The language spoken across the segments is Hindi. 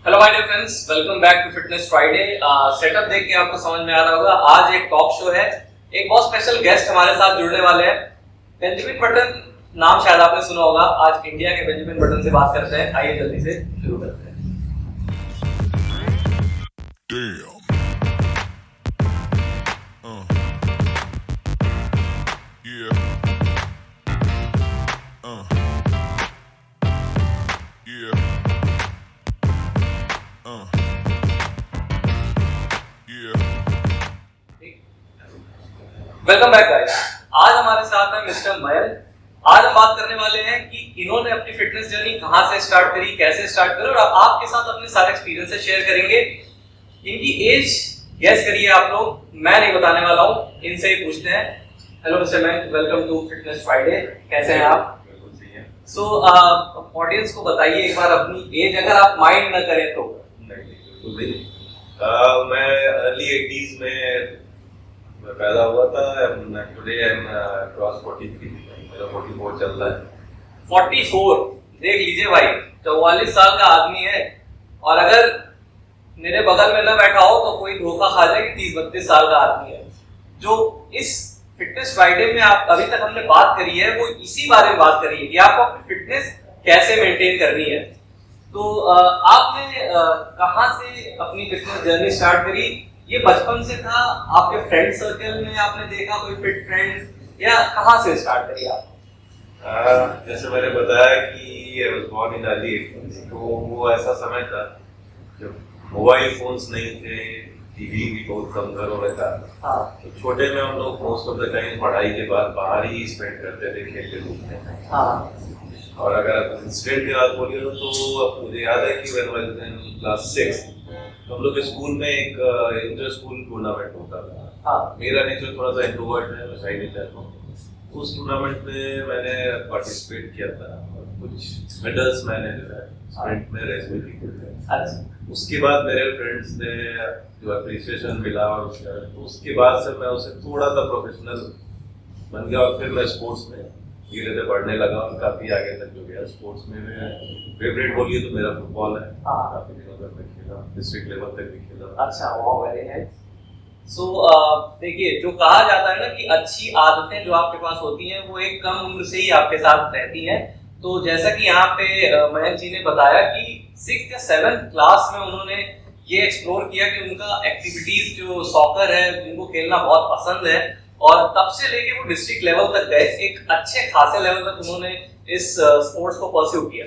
Hello my dear friends, welcome back to fitness Friday. Setup देख के आपको समझ में आ रहा होगा, आज एक टॉक शो है। एक बहुत स्पेशल गेस्ट हमारे साथ जुड़ने वाले हैं। बेंजामिन बटन नाम शायद आपने सुना होगा। आज इंडिया के बेंजामिन बटन से बात करते हैं। आइए जल्दी से शुरू करते हैं। Welcome back guys. आज हमारे साथ है मिस्टर मयंक। आज हम बात करने वाले हैं कि इन्होंने अपनी फिटनेस जर्नी कहां से स्टार्ट करी, कैसे स्टार्ट करी, और आपके साथ अपने सारे एक्सपीरियंसेस शेयर करेंगे। इनकी एज गेस करिए आप लोग, मैं नहीं बताने वाला हूं, इनसे ही पूछते हैं। Hello mister Mayank, welcome to fitness Friday. कैसे हैं आप? बिल्कुल सही है। सो ऑडियंस को बताइए एक बार अपनी एज, अगर आप माइंड न करें तो। नहीं, बिल्कुल नहीं। मैं अर्ली 80s में मैं पैदा हुआ था। टुडे आई एम क्रॉस 43, मेरा 44 चल रहा है। 44 देख लीजिए भाई, 44 साल का आदमी है। और अगर मेरे बगल में न बैठा हो तो कोई धोखा खा जाए कि 30-32 साल का आदमी है। जो इस फिटनेस फ्राइडे में आप अभी तक हमने बात करी है, वो इसी बारे में बात करी है कि आपको अपनी फिटनेस कैसे मेंटेन करनी है। तो आपने कहां से अपनी फिटनेस जर्नी स्टार्ट करी? ये बचपन से था, आपके फ्रेंड सर्कल में आपने देखा कोई फिट फ्रेंड, या कहां से स्टार्ट करी आप? जैसे मैंने बताया कि I was born in early 80s, तो वो ऐसा समय था जब मोबाइल फोन्स नहीं थे, टीवी भी बहुत कम घरों में था। तो छोटे में हम लोग मोस्ट ऑफ द टाइम पढ़ाई के बाद बाहर ही स्पेंड करते थे, खेलते कूदते। और अगर आप इंसिडेंट की बात बोलिए तो मुझे याद है कि when I was in class 6 हम लोग के स्कूल में एक इंटर स्कूल टूर्नामेंट होता था। मेरा नेचर थोड़ा सा इंट्रोवर्ट है, मैं शाई नेचर हूँ। उस टूर्नामेंट में मैंने पार्टिसिपेट किया था और कुछ मेडल्स मैंने स्प्रिंट में, रेस में जीते थे। उसके बाद मेरे फ्रेंड्स ने जो अप्रिसिएशन मिला, और उसके बाद से मैं उसे थोड़ा सा प्रोफेशनल बन गया और फिर मैं स्पोर्ट्स में धीरे धीरे बढ़ने लगा और काफी आगे तक जो गया। स्पोर्ट्स में फेवरेट बोलिए तो मेरा फुटबॉल है। काफी दिनों तक मैं खेला, डिस्ट्रिक्ट लेवल तक भी खेला। अच्छा, वाह, वेरी नाइस। सो देखिए, जो कहा जाता है ना कि अच्छी आदतें जो आपके पास होती हैं वो एक कम उम्र से ही आपके साथ रहती हैं। तो जैसा कि यहाँ पे मयंक जी ने बताया कि 6th या 7th क्लास में उन्होंने ये एक्सप्लोर किया कि उनका एक्टिविटीज जो सॉकर है उनको खेलना बहुत पसंद है, और तब से लेके वो डिस्ट्रिक्ट लेवल तक गए। एक अच्छे खासे लेवल तक उन्होंने इस स्पोर्ट्स को परस्यू किया।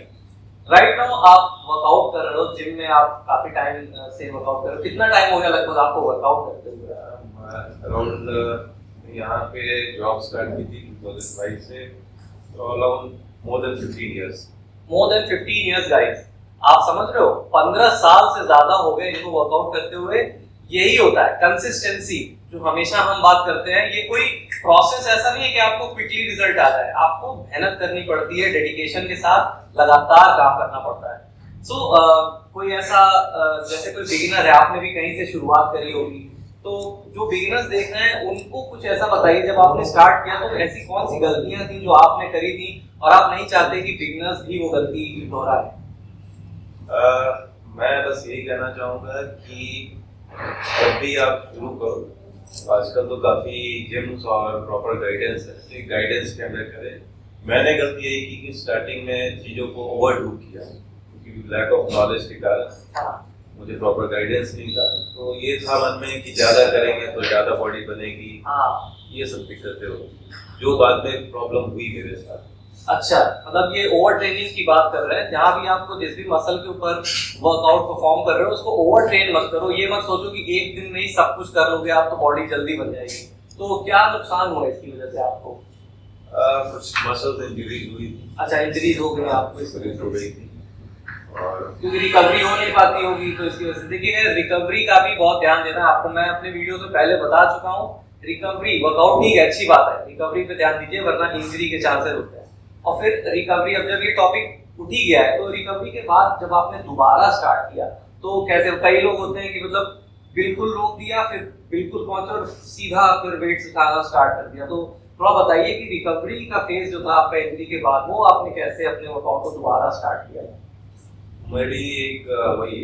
राइट नाउ आप वर्कआउट कर रहे हो, जिम में आप काफी टाइम से वर्कआउट कर रहे हो। कितना टाइम हो गया लगभग आपको वर्कआउट करते हुए? अराउंड यहाँ पे जॉब स्टार्ट की थी 2022 से, तो around more than 15 years. More than 15 years guys, आप समझ रहे हो, 15 साल से ज्यादा हो गए इनको वर्कआउट करते हुए। यही होता है कंसिस्टेंसी, जो हमेशा हम बात करते हैं। ये कोई प्रोसेस ऐसा नहीं है कि आपको क्विकली रिजल्ट आता है, आपको मेहनत करनी पड़ती है, डेडिकेशन के साथ लगातार काम करना पड़ता है। सो कोई ऐसा जैसे कोई बिगिनर है, आपने भी कहीं से शुरुआत करी होगी, तो जो बिगिनर्स देख रहे हैं उनको कुछ ऐसा बताइए, जब आपने स्टार्ट किया तो ऐसी कौन सी गलतियां थी जो आपने करी थी और आप नहीं चाहते कि बिगिनर्स भी वो गलती दोहराए? मैं बस यही कहना चाहूंगा कि जब भी आप शुरू करो, आजकल तो काफी जिम्स और प्रॉपर गाइडेंस है, तो गाइडेंस के अंदर करें। मैंने गलती यही की कि स्टार्टिंग में चीजों को ओवरडू किया, क्योंकि लैक ऑफ नॉलेज के कारण मुझे प्रॉपर गाइडेंस नहीं था। तो ये था मन में कि ज्यादा करेंगे तो ज्यादा बॉडी बनेगी, ये सब दिक्कतें होती, जो बाद में प्रॉब्लम हुई मेरे साथ। अच्छा, मतलब ये ओवर ट्रेनिंग की बात कर रहे हैं। जहाँ भी आपको जिस भी मसल के ऊपर वर्कआउट परफॉर्म कर रहे हो उसको ओवर ट्रेन मत करो। ये मत सोचो कि एक दिन में ही सब कुछ कर लोगे आप तो बॉडी जल्दी बन जाएगी। तो क्या नुकसान हुआ इसकी वजह से आपको? कुछ मसल्स इंजरीज हुई थी। अच्छा, इंजरीज हो गई आपको इस वजह हो गई थी, और क्योंकि रिकवरी हो नहीं पाती होगी तो इसकी वजह से। देखिए, रिकवरी का भी बहुत ध्यान देना है आपको। मैं अपने वीडियो से पहले बता चुका हूँ, रिकवरी वर्कआउट ठीक है, अच्छी बात है, रिकवरी पे ध्यान दीजिए, वरना इंजरी के चांसेस होते हैं। और फिर रिकवरी, अब जब ये टॉपिक उठ ही गया है तो रिकवरी के बाद जब आपने दोबारा स्टार्ट किया तो कैसे? कई लोग होते हैं कि मतलब बिल्कुल रोक दिया, फिर बिल्कुल पहुंचे और सीधा फिर वेट्स उठाना स्टार्ट कर दिया। तो थोड़ा बताइए कि रिकवरी का फेज जो था आपका इंजरी के बाद, वो आपने कैसे अपने वर्कआउट को दोबारा स्टार्ट किया? मेरी एक वही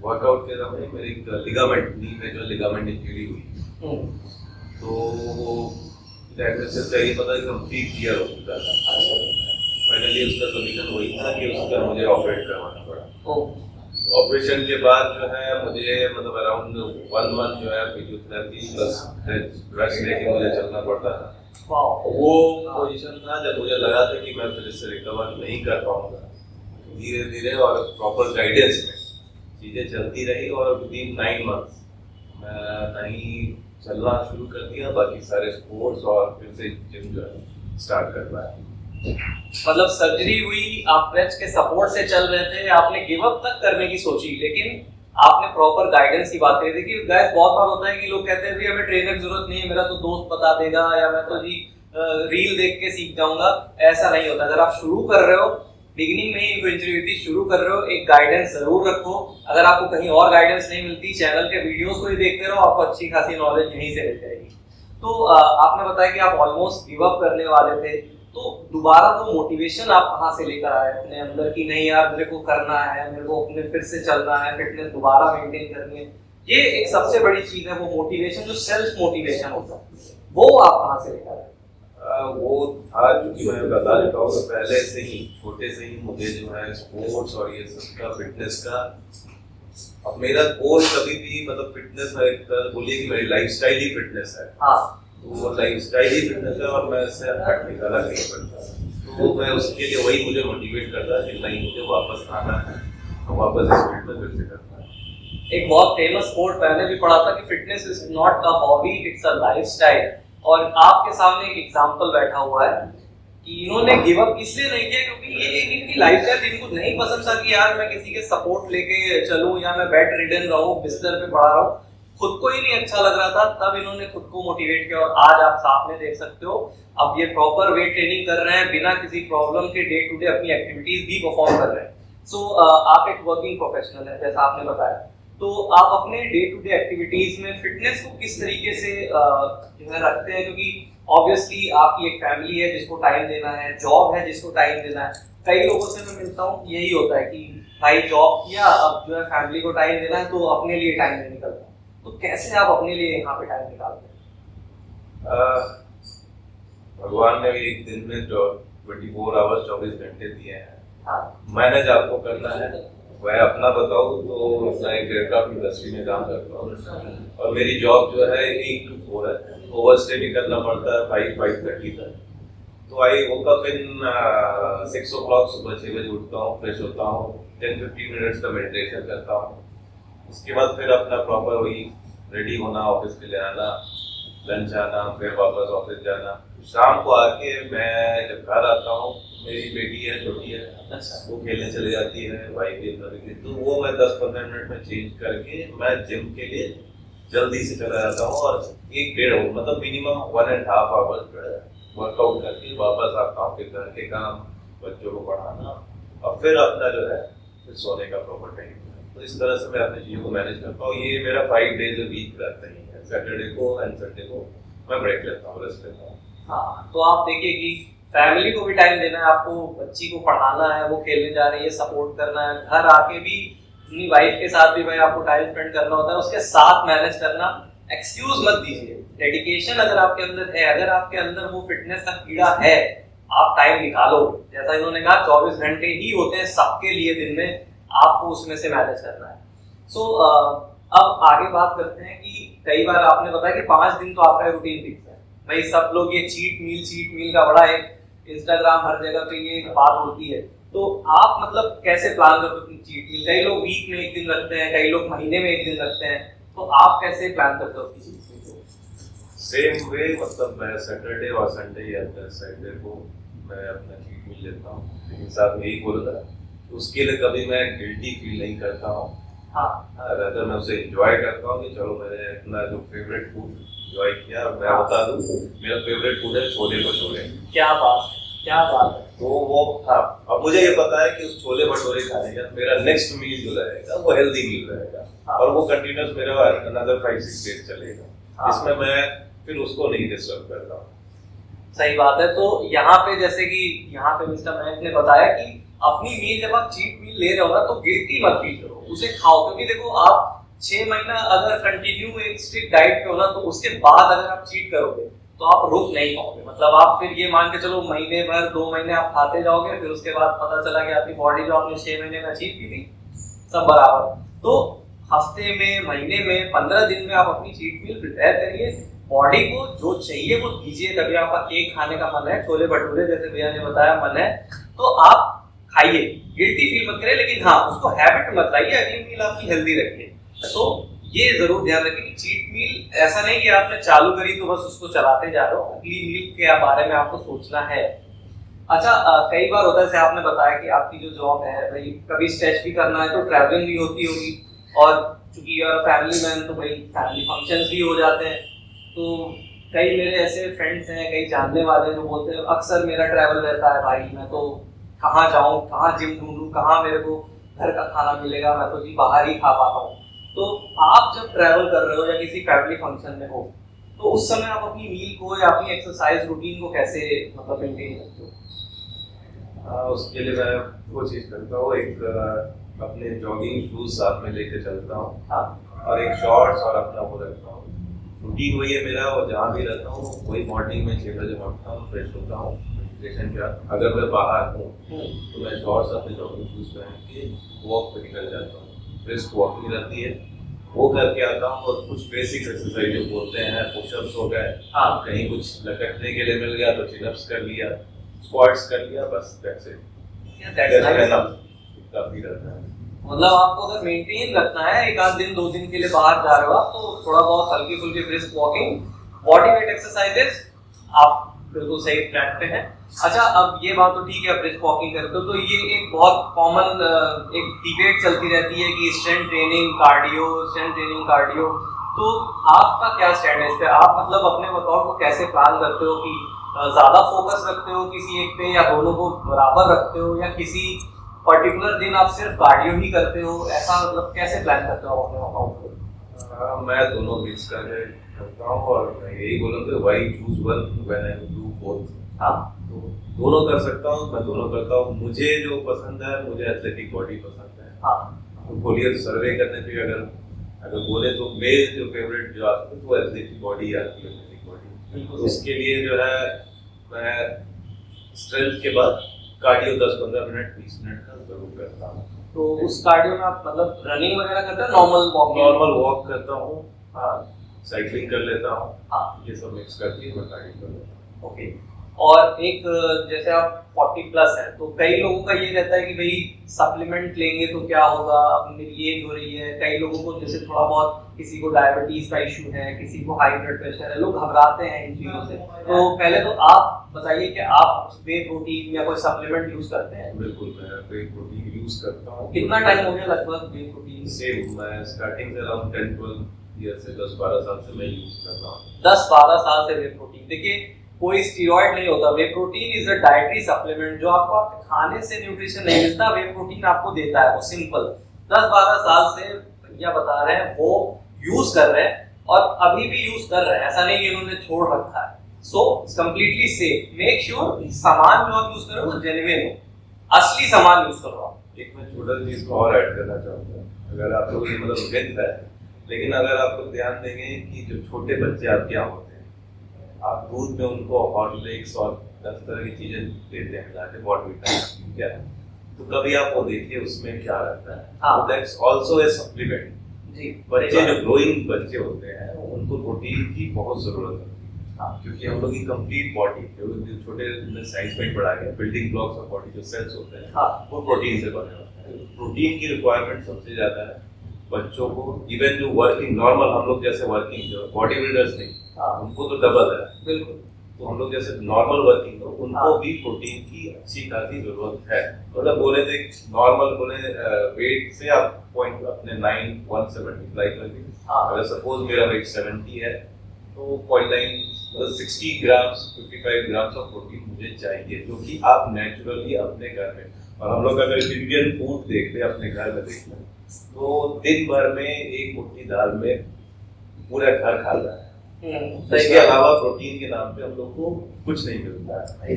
वर्कआउट के समय मेरी लिगामेंट नी में जो लिगामेंट इंजरी हुई, तो डायग्नोसिस का ये पता है कंप्लीट ईयर हॉस्पिटल था। फाइनली उसका सोल्यूशन वही था कि उसका मुझे ऑपरेट करवाना पड़ा। ऑपरेशन के बाद जो है मुझे मतलब अराउंड 1 मंथ जो है फिजियोथेरेपी प्लस ड्रग्स लेके मुझे चलना पड़ता था। वो पोजीशन था जब मुझे लगा था कि मैं फिर इससे रिकवर नहीं कर पाऊंगा। धीरे धीरे और प्रॉपर गाइडेंस में चीजें चलती रही और विदिन 9 मंथ्स मैं नहीं चलना शुरू कर दिया, बाकी सारे स्पोर्ट्स और फिर से जिम जो है स्टार्ट कर पाया। मतलब सर्जरी हुई, आप क्लच के सपोर्ट से चल रहे थे, आपने गिव अप तक करने की सोची, लेकिन आपने प्रॉपर गाइडेंस की बात करी थी कि गाइस बहुत बार होता है कि लोग कहते हैं जी हमें ट्रेनर की जरूरत नहीं है, मेरा तो दोस्त बता देगा या मैं तो जी रील देख के सीख जाऊंगा। ऐसा नहीं होता। अगर आप शुरू कर रहे हो, बिगिनिंग में ही इनको इंजरी शुरू कर रहे हो, एक गाइडेंस जरूर रखो। अगर आपको कहीं और गाइडेंस नहीं मिलती, चैनल के वीडियोस को ही देखते रहो, आपको अच्छी खासी नॉलेज यहीं से मिल जाएगी। तो आपने बताया कि आप ऑलमोस्ट गिव अप करने वाले थे, तो दोबारा वो मोटिवेशन आप कहाँ से लेकर आए अपने अंदर की नहीं यार मेरे को करना है, मेरे को अपने फिर से चलना है, फिटनेस दोबारा मेंटेन करनी है। ये एक सबसे बड़ी चीज है, वो मोटिवेशन जो सेल्फ मोटिवेशन होता है, वो आप कहाँ से लेकर आए? वो था क्योंकि मैं बता देता हूँ पहले से ही छोटे से ही मुझे जो है स्पोर्ट्स और ये सब का फिटनेस का, अब मेरा गोल कभी भी मतलब फिटनेस है, बोलिए कि मेरी लाइफस्टाइल ही फिटनेस है। हाँ, तो वो लाइफस्टाइल ही फिटनेस है और मैं इससे हट निकाला नहीं पड़ता। तो मैं उसके लिए वही मुझे मोटिवेट करता है कि नहीं मुझे वापस आना है, वापस इस फील्ड में फिर से करना है। एक बहुत फेमस कोट मैंने भी पढ़ा था कि fitness is not a hobby, it's a lifestyle. और आपके सामने एक एग्जांपल बैठा हुआ है कि इन्होंने गिव अप इसलिए नहीं किया क्योंकि ये एक इनकी लाइफस्टाइल जिनको नहीं पसंद था कि यार मैं किसी के सपोर्ट लेके चलूं या मैं बेड रिडन रहूं, बिस्तर पे पड़ा रहूं, खुद को ही नहीं अच्छा लग रहा था। तब इन्होंने खुद को मोटिवेट किया और आज आप सामने देख सकते हो, अब ये प्रॉपर वेट ट्रेनिंग कर रहे हैं, बिना किसी प्रॉब्लम के डे टू डे अपनी एक्टिविटीज भी परफॉर्म कर रहे हैं। सो आप एक वर्किंग प्रोफेशनल है जैसा आपने बताया, तो आप अपने डे टू डे एक्टिविटीज में फिटनेस को किस तरीके से जो है रखते हैं? क्योंकि ऑब्वियसली आपकी एक फैमिली है जिसको टाइम देना है, जॉब है जिसको टाइम देना है। कई लोगों से मैं मिलता हूँ, यही होता है कि भाई जॉब किया, अब जो है फैमिली को टाइम देना है तो अपने लिए टाइम नहीं निकलता। तो कैसे आप अपने लिए यहाँ पे टाइम निकालते हैं? भगवान ने एक दिन में जो 24 आवर्स 24 घंटे दिए हैं, हाँ, मैनेज आपको करना है। वह अपना बताऊं तो मैं एक एयरक्राफ्ट इंडस्ट्री में काम करता हूँ और मेरी जॉब जो है 8 to 4 है, ओवर स्टे भी करना पड़ता है 5-5:30 तक। तो आई वोक अप इन 6 o'clock, सुबह 6 बजे उठता हूँ, फ्रेश होता हूँ, 10-15 मिनट्स का मेडिटेशन करता हूँ। उसके बाद फिर अपना प्रॉपर वही रेडी होना, ऑफिस के लिए आना, लंच आना, फिर वापस ऑफिस जाना। शाम को आके मैं जब घर आता हूँ, मेरी बेटी है छोटी है, वो खेलने चले जाती है, भाई भी अपना भी, तो वो मैं 10-15 मिनट में चेंज करके मैं जिम के लिए जल्दी से चला जाता हूँ और 1-1.5 मतलब मिनिमम 1.5 आवर्स जो है वर्कआउट करके वापस आता हूँ। फिर घर के काम, बच्चों को पढ़ाना और फिर अपना जो है फिर सोने का प्रॉपर टाइम। तो इस तरह से मैं अपनी चीज़ों को मैनेज करता हूँ। ये मेरा 5 days a week रहता ही है। सैटरडे को एंड संडे को मैं ब्रेक लेता हूँ, रेस्ट लेता हूँ। हाँ, तो आप देखिए कि फैमिली को भी टाइम देना है, आपको बच्ची को पढ़ाना है, वो खेलने जा रही है, सपोर्ट करना है, घर आके भी अपनी वाइफ के साथ भी भाई आपको टाइम स्पेंड करना होता है, उसके साथ मैनेज करना। एक्सक्यूज मत दीजिए, डेडिकेशन अगर आपके अंदर है, अगर आपके अंदर वो फिटनेस का कीड़ा है, आप टाइम निकालो। जैसा इन्होंने कहा 24 घंटे ही होते हैं सबके लिए दिन में, आपको उसमें से मैनेज करना है। सो अब आगे बात करते हैं कि कई बार आपने बताया कि 5 दिन तो आपका रूटीन फिक्स है भाई। सब लोग ये चीट मील का बड़ा एक इंस्टाग्राम हर जगह पे ये बात होती है, तो आप मतलब कैसे प्लान करते हो चीट मील? कई लोग वीक में 1 दिन रखते हैं, कई लोग महीने में 1 दिन रखते हैं, तो आप कैसे प्लान करते हो किसी चीज को? सेम वे, मतलब मैं सैटरडे और संडे या संडे को मैं अपना चीट मील लेता हूँ, लेकिन साथ में यही बोल रहा है उसके लिए कभी मैं गिल्टी फील नहीं करता हूँ। हाँ, अगर मैं उसे एंजॉय करता हूँ कि चलो मैंने अपना जो फेवरेट फूड एंजॉय किया। मैं बता दूँ मेरा फेवरेट फूड है छोले भटूरे। क्या बात है। तो वो हाँ, अब मुझे ये पता है कि उस छोले भटूरे खाने का मेरा नेक्स्ट मील जो रहेगा वो हेल्दी मील रहेगा। हाँ। और वो कंटिन्यूस मेरा अनदर 5-6 days चलेगा। हाँ। इसमें मैं फिर उसको नहीं डिस्टर्ब करता हूँ। सही बात है। तो यहाँ पे जैसे कि यहाँ पे मिस्टर मयंक ने बताया कि अपनी मील जब आप चीट मील ले रहे हो ना तो गिल्टी मत फील करो, उसे खाओ। क्योंकि देखो आप 6 महीना अगर कंटिन्यू एक स्ट्रिक्ट डाइट पे हो ना तो उसके बाद अगर आप चीट करोगे तो आप रुक नहीं पाओगे। मतलब आप फिर ये मान के चलो महीने भर 2 महीने आप खाते जाओगे, फिर उसके बाद पता चला कि आपकी बॉडी जो आपने 6 महीने में अचीव की थी सब बराबर। तो हफ्ते में, महीने में, 15 दिन में आप अपनी चीट मील प्रिपेयर करिए, बॉडी को जो चाहिए वो दीजिए। कभी आपका केक खाने का मन है, छोले भटूरे जैसे भैया ने बताया मन है, तो आप खाइए, गिल्टी फील मत करें। लेकिन हाँ, उसको हैबिट मत लाइए, अगली मील आपकी हेल्दी रखिए। तो ये जरूर ध्यान रखिए कि चीट मील ऐसा नहीं कि आपने चालू करी तो बस उसको चलाते जा रहे हो, अगली मील के बारे में आपको सोचना है। अच्छा, कई बार होता है जैसे आपने बताया कि आपकी जो जॉब है भाई कभी स्ट्रेच भी करना है तो ट्रैवलिंग भी होती होगी, और चूंकि यू आर फैमिली मैन तो भाई फैमिली फंक्शंस भी हो जाते हैं। तो कई मेरे ऐसे फ्रेंड्स हैं, कई जानने वाले जो बोलते हैं अक्सर मेरा ट्रैवल रहता है भाई, मैं तो कहाँ जाऊँ, कहाँ जिम ढूंढूं, कहाँ मेरे को घर का खाना मिलेगा, मैं तो जी बाहर ही खा पाता हूँ। तो आप जब ट्रैवल कर रहे हो या किसी फैमिली फंक्शन में हो तो उस समय आप अपनी मील को या अपनी एक्सरसाइज रूटीन को कैसे मतलब मेंटेन करते हो? उसके लिए मैं वो चीज़ करता हूँ, एक अपने जॉगिंग शूज साथ में लेके चलता हूँ। हाँ। और एक शॉर्ट्स और अपना वो रखता हूँ। रूटीन वही है मेरा, और जहाँ भी रहता हूँ वही मॉर्निंग में 6 बजे उठता हूँ, फ्रेश होता हूँ मेडिटेशन के बाद। अगर मैं बाहर हूँ तो मैं शॉर्ट्स अपने जॉगिंग शूज पहन के वॉक पे निकल जाता हूँ। ब्रिस्क वॉकिंग रहती है, वो करके आता हूँ। और कुछ बेसिक एक्सरसाइज जो बोलते हैं, पुशअप्स हो गए, हाँ। कहीं कुछ लटकने के लिए मिल गया तो चिनअप्स कर लिया, स्क्वाट्स कर लिया, बस दैट्स इट। काफी रहता है। मतलब आपको अगर मेंटेन रखना है, एक आध दिन 2 दिन के लिए बाहर जा रहे हो आप, तो थोड़ा बहुत हल्की फुल्की brisk walking, body weight exercises आप बिल्कुल सही ट्रैक पे हैं। अच्छा, अब ये बात तो ठीक है, ब्रिस्क वॉकिंग करते हो तो ये एक बहुत कॉमन एक डिबेट चलती रहती है कि स्ट्रेंथ ट्रेनिंग कार्डियो, तो आपका क्या स्टैंड है इस पे? आप मतलब अपने वर्कआउट को कैसे प्लान करते हो कि ज्यादा फोकस रखते हो किसी एक पे, या दोनों को बराबर रखते हो, या किसी पर्टिकुलर दिन आप सिर्फ कार्डियो ही करते हो? ऐसा मतलब कैसे प्लान करते हो अपने वर्कआउट को? मैं दोनों मिक्स करता हूँ, और मैं यही बोलूँगा why choose one when I do both. हाँ, तो दोनों कर सकता हूँ, मैं दोनों करता हूँ। मुझे जो पसंद है, मुझे एथलेटिक बॉडी पसंद है। हाँ, तो बोलिए सर्वे करने पे अगर बोले तो मेरे जो फेवरेट जो आती है वो एथलेटिक बॉडी आती है, एथलेटिक बॉडी। तो उसके लिए जो है मैं स्ट्रेंथ के बाद कार्डियो 10-15 मिनट 20 मिनट का जरूर करता हूँ। तो उस कार्डियो में आप मतलब रनिंग वगैरह करते हो, नॉर्मल वॉक करता हूँ, हाँ, साइकिलिंग कर लेता हूँ, हाँ, ये सब मिक्स करके मैं कार्डियो कर लेता हूँ। ओके। और एक जैसे आप 40+ है तो कई लोगों का ये रहता है कि भाई सप्लीमेंट लेंगे तो क्या होगा, अब मेरी एज हो रही है। कई लोगों को जैसे थोड़ा बहुत, किसी को डायबिटीज का इशू है, किसी को हाई ब्लड प्रेशर है, लोग घबराते हैं इन चीजों से। तो पहले तो आप बताइए कि आप वे प्रोटीन या कोई सप्लीमेंट यूज करते हैं? बिल्कुल, मैं वे प्रोटीन यूज करता हूँ। कितना टाइम हो गया लगभग वे प्रोटीन? सेम, मैं स्टार्टिंग से अराउंड 10-12 ईयर से 10-12 साल से मैं यूज कर रहा हूँ। 10-12 साल से वे प्रोटीन। देखिए, कोई स्टीरॉयड नहीं होता, whey protein is a dietary supplement जो आपको आपके खाने से न्यूट्रिशन नहीं मिलता, वे प्रोटीन आपको देता है, वो सिंपल। 10-12 साल से भैया बता रहे हैं वो यूज कर रहे हैं, और अभी भी यूज कर रहे हैं, ऐसा नहीं कि उन्होंने छोड़ रखा है। So it's completely safe. Make sure सामान जो आप यूज कर रहे हो वो जेन्युइन हो, असली सामान यूज करो आप। एक मैं छोटा चीज को और ऐड करना चाहूँगा, अगर आप लोग ये मतलब मिथ है, लेकिन अगर आप लोग ध्यान देंगे कि जो छोटे बच्चे आपके यहाँ होते हैं, आप दूध में उनको हॉर्लिक्स और 10 तरह की चीजें देते हैं जाके, बॉर्नवीटा क्या है, तो कभी आप वो देखिए उसमें क्या रहता है, दैट्स आल्सो ए सप्लीमेंट। जी, बच्चे जो ग्रोइंग बच्चे होते हैं उनको प्रोटीन की बहुत जरूरत है। क्योंकि हम लोग की कंप्लीट बॉडी जो छोटे साइंस में पढ़ा गया, बिल्डिंग ब्लॉक्स ऑफ बॉडी जो सेल्स होते हैं, वो प्रोटीन से बने होते हैं। प्रोटीन की रिक्वायरमेंट सबसे ज्यादा है बच्चों को। इवन जो वर्किंग नॉर्मल हम लोग जैसे वर्किंग जो बॉडी बिल्डर्स नहीं, उनको तो डबल है। बिल्कुल। तो हम लोग जैसे नॉर्मल वर्किंग लोग, उनको भी प्रोटीन की अच्छी खासी जरूरत है। मतलब बोले थे नॉर्मल बोले वेट से आप पॉइंट अपने 9-170 अप्लाई कर दी। अगर सपोज मेरा वेट 70 है तो 0.9 मतलब 60 ग्राम्स 55 ग्राम्स ऑफ प्रोटीन मुझे चाहिए, जो कि आप नेचुरली अपने घर में, और हम लोग अगर इंडियन फूड देखते हैं अपने घर में देखते हैं तो दिन भर में एक मुट्ठी दाल में पूरा घर खा रहा है। इसके अलावा प्रोटीन के नाम पे हम लोग को कुछ नहीं मिलता है।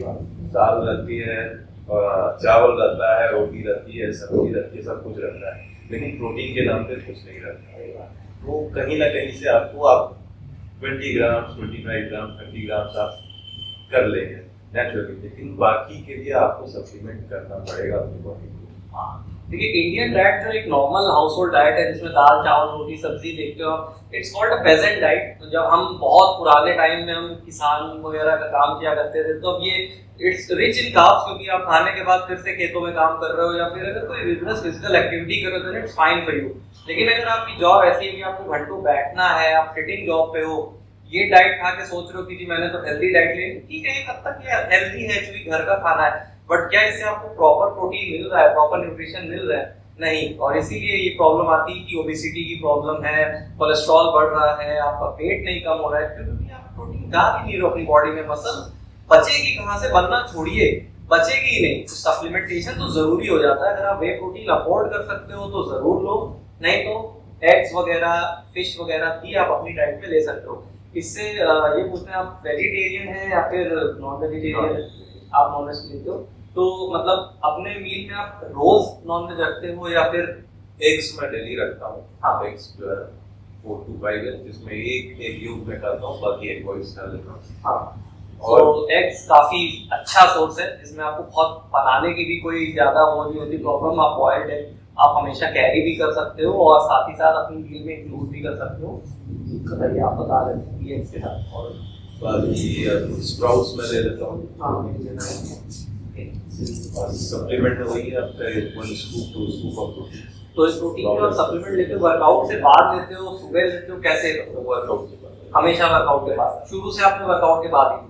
दाल रहती है, चावल रहता है, रोटी रहती है, सब्जी रहती है, सब कुछ रहता है, लेकिन प्रोटीन के नाम पे कुछ नहीं रहता है। तो कहीं ना कहीं से आपको आप 20 ग्राम, 25 ग्राम, 30 ग्राम आप कर लेंगे नेचुरली, लेकिन बाकी के लिए आपको सप्लीमेंट करना पड़ेगा अपनी बॉडी को। देखिए, इंडियन डाइट जो एक नॉर्मल हाउस होल्ड डाइट है जिसमें दाल चावल रोटी सब्जी देखते हो, it's called a peasant diet. तो जब हम बहुत पुराने टाइम में हम किसान वगैरह का काम किया करते थे, तो अब ये इट्स रिच इन कार्ब्स, क्योंकि आप खाने के बाद फिर से खेतों में काम कर रहे हो या फिर अगर कोई बिजनेस फिजिकल एक्टिविटी कर रहे हो, इट्स फाइन फॉर यू। लेकिन अगर आपकी जॉब ऐसी है कि आपको घंटों बैठना है, आप सिटिंग जॉब पे हो, ये डाइट खा के सोच रहे हो कि जी मैंने तो हेल्दी डाइट ली, ठीक है, एक हद तक ये हेल्दी है क्योंकि घर का खाना है, बट क्या इससे आपको प्रॉपर प्रोटीन मिल रहा है, प्रॉपर न्यूट्रिशन मिल रहा है? नहीं। और इसीलिए ये प्रॉब्लम आती है कि ओबेसिटी की प्रॉब्लम है, कोलेस्ट्रॉल बढ़ रहा है, आपका पेट नहीं कम हो रहा है, क्योंकि आप प्रोटीन डाल ही नहीं रहे हो अपनी बॉडी में। मसल बचेगी कहाँ से? बनना छोड़िए, बचेगी ही नहीं। तो सप्लीमेंटेशन तो जरूरी हो जाता है। अगर आप वे प्रोटीन अफोर्ड कर सकते हो तो जरूर लो, नहीं तो एग्स वगैरह, फिश वगैरह भी आप अपनी डाइट में ले सकते हो। इससे ये पूछते हैं आप वेजिटेरियन हैं या फिर नॉन वेजिटेरियन? आप नॉन वेज लेते हो, तो मतलब अपने मील में आप रोज नॉनवेज रखते हो या फिर? एग्स मैं डेली रखता हूँ। हाँ, एग्स जो है 4 to 5 है, जिसमें एक यूज में करता हूँ, बाकी एक बॉइल्स कर लेता हूँ। हाँ, और एग्स काफी अच्छा सोर्स है, इसमें आपको बहुत बनाने की भी कोई ज्यादा वो नहीं होती प्रॉब्लम। आप बॉइल्ड एग आप हमेशा कैरी भी कर सकते हो और साथ ही साथ अपनी मील में इंक्लूड भी कर सकते हो। बताइए, आप बता रहे थे एग्स के साथ। और बाकी स्प्राउट्स में ले लेता हूँ, और सप्लीमेंट में वही है आपका 1 स्कूप 2 स्कूप ऑफ प्रोटीन। तो इस प्रोटीन और सप्लीमेंट लेते हो वर्कआउट से बाद लेते हो, सुबह लेते हो, कैसे? वर्कआउट के बाद। हमेशा वर्कआउट के बाद? शुरू से आपने वर्कआउट के बाद ही लिया?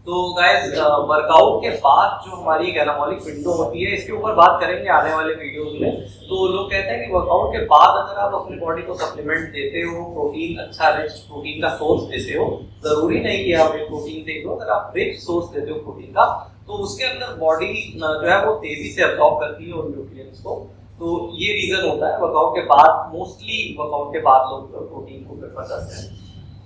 तो गाइस, वर्कआउट के बाद जो हमारी एनाबॉलिक विंडो होती है, इसके ऊपर बात करेंगे आने वाले वीडियोस में। तो लोग कहते हैं कि वर्कआउट के बाद अगर आप अपनी बॉडी को सप्लीमेंट देते हो, प्रोटीन अच्छा रिच प्रोटीन का सोर्स देते हो, जरूरी नहीं कि आप एक प्रोटीन दे दो, अगर आप रिच सोर्स देते हो प्रोटीन का, तो उसके अंदर बॉडी जो है वो तेजी से अब्सॉर्ब करती है उन न्यूट्रिएंट्स को। तो ये रीजन होता है वर्कआउट के बाद, मोस्टली वर्कआउट के बाद लोग प्रोटीन को प्रेफर करते हैं।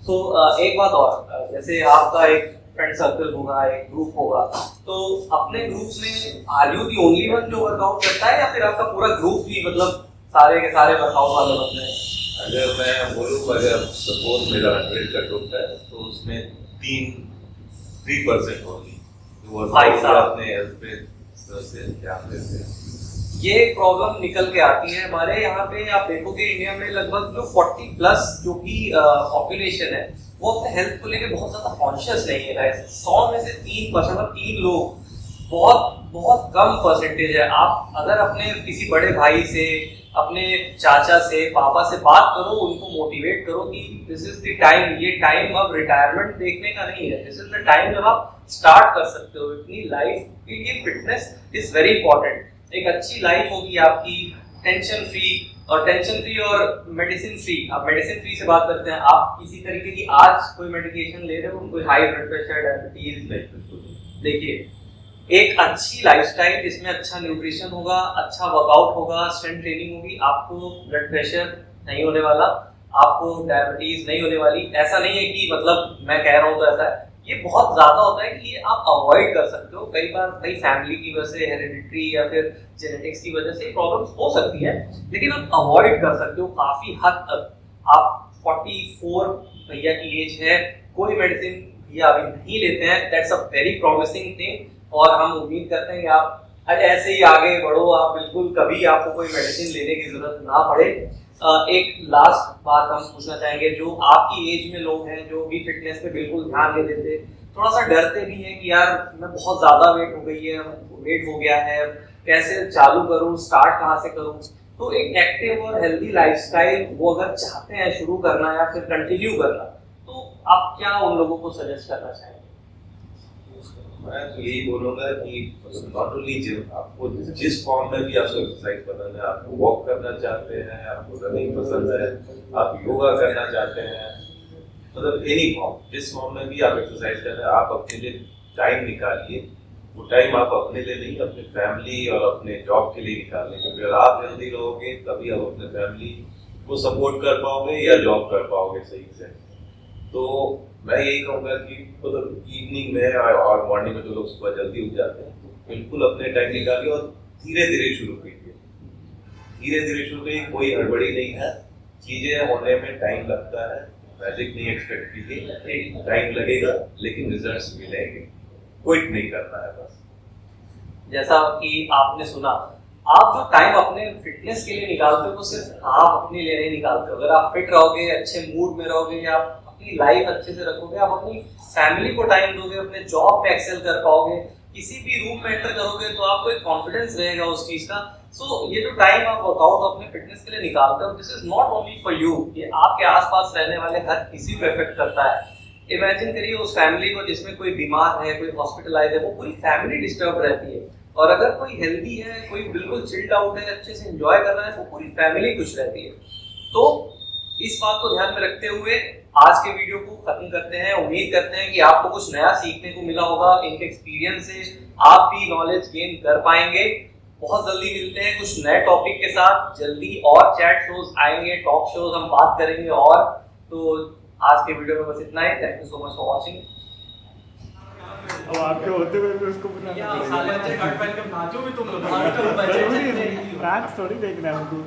तो एक बात और, जैसे आपका एक फ्रेंड सर्कल होगा, एक ग्रुप होगा, तो अपने ग्रुप में are you the only one जो वर्कआउट करता है या फिर आपका पूरा ग्रुप भी मतलब सारे के सारे वर्कआउट वाले बंदे हैं? अगर मैं बोलूँ, अगर सपोज मेरा 100 का ग्रुप है तो उसमें 3% होगी जो अपने हेल्थ पे ध्यान देते हैं। ये प्रॉब्लम निकल के आती है हमारे यहाँ पे। आप देखोगे इंडिया में लगभग जो 40 प्लस जो भी पॉपुलेशन है, वो अपने हेल्थ को लेकर बहुत ज्यादा कॉन्शियस नहीं है गाइस। 100 में से 3%, 3 लोग बहुत बहुत कम परसेंटेज है। आप अगर अपने किसी बड़े भाई से, अपने चाचा से, पापा से बात करो, उनको मोटिवेट करो कि दिस इज द टाइम, ये टाइम अब रिटायरमेंट देखने का नहीं है, दिस इज द टाइम जब आप स्टार्ट कर सकते हो अपनी लाइफ के लिए। Fitness is very important. एक अच्छी लाइफ होगी आपकी, टेंशन फ्री, और टेंशन फ्री और मेडिसिन फ्री। आप मेडिसिन फ्री से बात करते हैं, आप किसी तरीके की आज कोई मेडिकेशन ले रहे हो, कोई हाई ब्लड प्रेशर, डायबिटीज नहीं। देखिए, एक अच्छी लाइफस्टाइल जिसमें अच्छा न्यूट्रिशन होगा, अच्छा वर्कआउट होगा, स्ट्रेंथ ट्रेनिंग होगी, आपको ब्लड प्रेशर नहीं होने वाला, आपको डायबिटीज नहीं होने वाली। ऐसा नहीं है कि मतलब मैं कह रहा हूँ तो ऐसा है, ये बहुत ज्यादा होता है कि ये आप अवॉइड कर सकते हो। कई बार कई फैमिली की वजह से, हेरिडिटरी या फिर जेनेटिक्स की वजह से प्रॉब्लम्स हो सकती है, लेकिन आप अवॉइड कर सकते हो काफी हद तक। आप 44 भैया की एज है, कोई मेडिसिन भैया अभी नहीं लेते हैं, that's a very promising thing. और हम उम्मीद करते हैं कि आप ऐसे ही आगे बढ़ो, आप बिल्कुल कभी आपको कोई मेडिसिन लेने की जरूरत ना पड़े। एक लास्ट बात हम पूछना चाहेंगे, जो आपकी एज में लोग हैं जो भी फिटनेस पे बिल्कुल ध्यान नहीं देते, थोड़ा सा डरते भी हैं कि यार मैं बहुत ज्यादा वेट हो गया है, कैसे चालू करूं, स्टार्ट कहाँ से करूं। तो एक एक्टिव और हेल्दी लाइफस्टाइल वो अगर चाहते हैं शुरू करना या फिर कंटिन्यू करना, तो आप क्या उन लोगों को सजेस्ट करना चाहेंगे? मैं तो यही बोलूंगा कि नॉट ओनली जिम, आपको जिस फॉर्म में भी आपको एक्सरसाइज पसंद है, आपको वॉक करना चाहते हैं, आपको रनिंग पसंद है, आप योगा करना चाहते हैं, मतलब एनी फॉर्म, जिस फॉर्म में भी आप एक्सरसाइज कर रहे हैं, आप अपने लिए टाइम निकालिए। वो टाइम आप अपने लिए नहीं, अपने फैमिली और अपने जॉब के लिए निकालें, क्योंकि अगर आप हेल्दी रहोगे तभी आप अपने फैमिली को सपोर्ट कर पाओगे या जॉब कर पाओगे सही से। तो मैं यही कहूँगा कि मतलब इवनिंग में और मॉर्निंग में जो लोग सुबह जल्दी उठ जाते हैं, बिल्कुल अपने टाइम निकालिए और धीरे धीरे शुरू कीजिए। धीरे धीरे शुरू कीजिए, कोई हड़बड़ी नहीं है, चीजें होने में टाइम लगता है, मैजिक नहीं एक्सपेक्ट कीजिए, टाइम लगेगा लेकिन रिजल्ट्स मिलेंगे। क्विट नहीं करना है बस। जैसा कि आपने सुना, आप जो टाइम अपने फिटनेस के लिए निकालते हो वो सिर्फ आप अपने लिए नहीं निकालते हो। अगर आप फिट रहोगे, अच्छे मूड में रहोगे, या आप अपनी लाइफ अच्छे से रखोगे, आप अपनी फैमिली को टाइम दोगे, अपने जॉब में एक्सेल कर पाओगे, किसी भी रूम में एंटर करोगे तो आपको एक कॉन्फिडेंस रहेगा उस चीज का। सो ये जो टाइम आप वर्कआउट अपने फिटनेस के लिए निकालते हो, this is not only for you, ये आपके आसपास रहने वाले हर किसी को इफेक्ट करता है। इमेजिन करिए उस फैमिली को जिसमें कोई बीमार है, कोई हॉस्पिटलाइज है, वो पूरी फैमिली डिस्टर्ब रहती है। और अगर कोई हेल्दी है, कोई बिल्कुल चिल्ड आउट है, अच्छे से एंजॉय कर रहा है, तो पूरी फैमिली खुश रहती है। तो इस बात को ध्यान में रखते हुए आज के वीडियो को खत्म करते हैं। उम्मीद करते हैं कि आपको कुछ नया सीखने को मिला होगा। इनके एक्सपीरियंस से आप भी नॉलेज गेन कर पाएंगे। बहुत जल्दी मिलते हैं कुछ नए टॉपिक के साथ। जल्दी और चैट शोज आएंगे, टॉक शोज हम बात करेंगे। और तो आज के वीडियो में बस इतना ही। Thank you so much for watching. अब आपके होते हुए भी उसको साले बच्चे कट पहन के नाचो भी तुम लोग। फ्रैंक्स थोड़ी देखना है हमको।